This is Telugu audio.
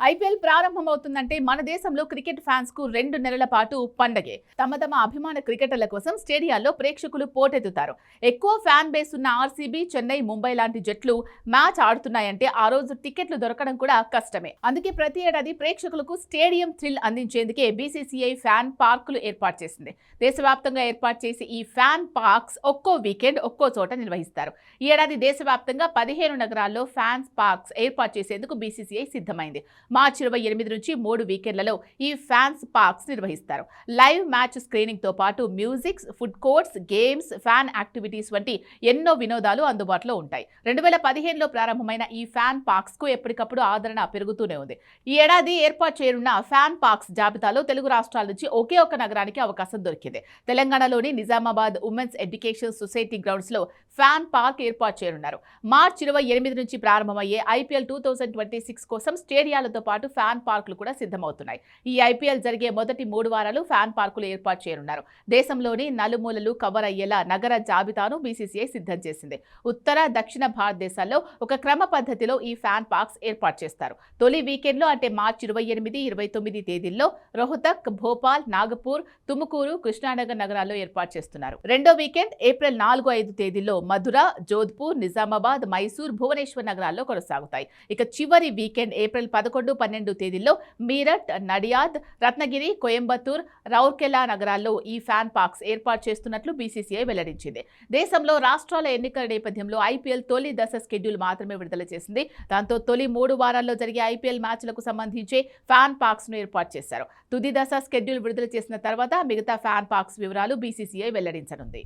ఐపీఎల్ ప్రారంభమవుతుందంటే మన దేశంలో క్రికెట్ ఫ్యాన్స్ కు 2 నెలల పాటు పండగే. తమ అభిమాన క్రికెటర్ల కోసం స్టేడియాల్లో ప్రేక్షకులు పోటెత్తుతారు. ఎక్కువ ఫ్యాన్ బేస్ ఉన్న ఆర్సీబీ, చెన్నై, ముంబై లాంటి జట్లు మ్యాచ్ ఆడుతున్నాయంటే ఆ రోజు టికెట్లు దొరకడం కూడా కష్టమే. అందుకే ప్రతి ఏడాది ప్రేక్షకులకు స్టేడియం థ్రిల్ అందించేందుకే బీసీసీఐ ఫ్యాన్ పార్కులు ఏర్పాటు చేసింది. దేశవ్యాప్తంగా ఏర్పాటు చేసి ఈ ఫ్యాన్ పార్క్స్ ఒక్కో వీకెండ్ ఒక్కో చోట నిర్వహిస్తారు. ఈ ఏడాది దేశవ్యాప్తంగా 15 నగరాల్లో ఫ్యాన్స్ పార్క్స్ ఏర్పాటు చేసేందుకు బీసీసీఐ సిద్ధమైంది. మార్చి 28 నుంచి 3 వీకెండ్లలో ఈ ఫ్యాన్స్ పార్క్స్ నిర్వహిస్తారు. లైవ్ మ్యాచ్ స్క్రీనింగ్ తో పాటు music, food courts, games, fan activities వంటి ఎన్నో వినోదాలు అందుబాటులో ఉంటాయి. 2015లో ప్రారంభమైన ఈ ఫ్యాన్ పార్క్స్ కు ఎప్పటికప్పుడు ఆదరణ పెరుగుతూనే ఉంది. ఈ ఏడాది ఏర్పాటు చేయనున్న ఫ్యాన్ పార్క్స్ జాబితాలో తెలుగు రాష్ట్రాల నుంచి ఒకే ఒక్క నగరానికి అవకాశం దొరికింది. తెలంగాణలోని Nizamabad women's education society grounds లో ఫ్యాన్ పార్క్ ఏర్పాటు చేయనున్నారు. మార్చి 28 నుంచి ప్రారంభమయ్యే ఐపీఎల్ 2026 కోసం స్టేడియాలతో పాటు ఫ్యాన్ పార్కులు కూడా సిద్ధమవుతున్నాయి. ఈ ఐపీఎల్ జరిగే మొదటి 3 వారాలు ఫ్యాన్ పార్కులు ఏర్పాటు చేయనున్నారు. దేశంలోని నలుమూలలు కవర్ అయ్యేలా నగర జాబితాను బీసీసీఐ సిద్ధం చేసింది. ఉత్తర, దక్షిణ భారతదేశాల్లో ఒక క్రమ పద్ధతిలో ఈ ఫ్యాన్ పార్క్స్ ఏర్పాటు చేస్తారు. తొలి వీకెండ్లో అంటే మార్చి 28, 29 తేదీల్లో రోహతక్, భోపాల్, నాగపూర్, తుముకూరు, కృష్ణానగర్ నగరాల్లో ఏర్పాటు చేస్తున్నారు. రెండో వీకెండ్ ఏప్రిల్ 4, 5 తేదీల్లో మధుర, జోధ్పూర్, నిజామాబాద్, మైసూర్, భువనేశ్వర్ నగరాల్లో కొనసాగుతాయి. ఇక చివరి వీకెండ్ ఏప్రిల్ 11, 12 తేదీల్లో మీరట్, నడియాద్, రత్నగిరి, కోయంబత్తూర్, రౌర్కెలా నగరాల్లో ఈ ఫ్యాన్ పార్క్స్ ఏర్పాటు చేస్తున్నట్లు బీసీసీఐ వెల్లడించింది. దేశంలో రాష్ట్రాల ఎన్నికల నేపథ్యంలో ఐపీఎల్ తొలి దశ షెడ్యూల్ మాత్రమే విడుదల చేసింది. దాంతో తొలి 3 వారాల్లో జరిగే ఐపీఎల్ మ్యాచ్లకు సంబంధించి ఫ్యాన్ పార్క్స్ ను ఏర్పాటు చేశారు. తుది దశ షెడ్యూల్ విడుదల చేసిన తర్వాత మిగతా ఫ్యాన్ పార్క్స్ వివరాలు బీసీసీఐ వెల్లడించనుంది.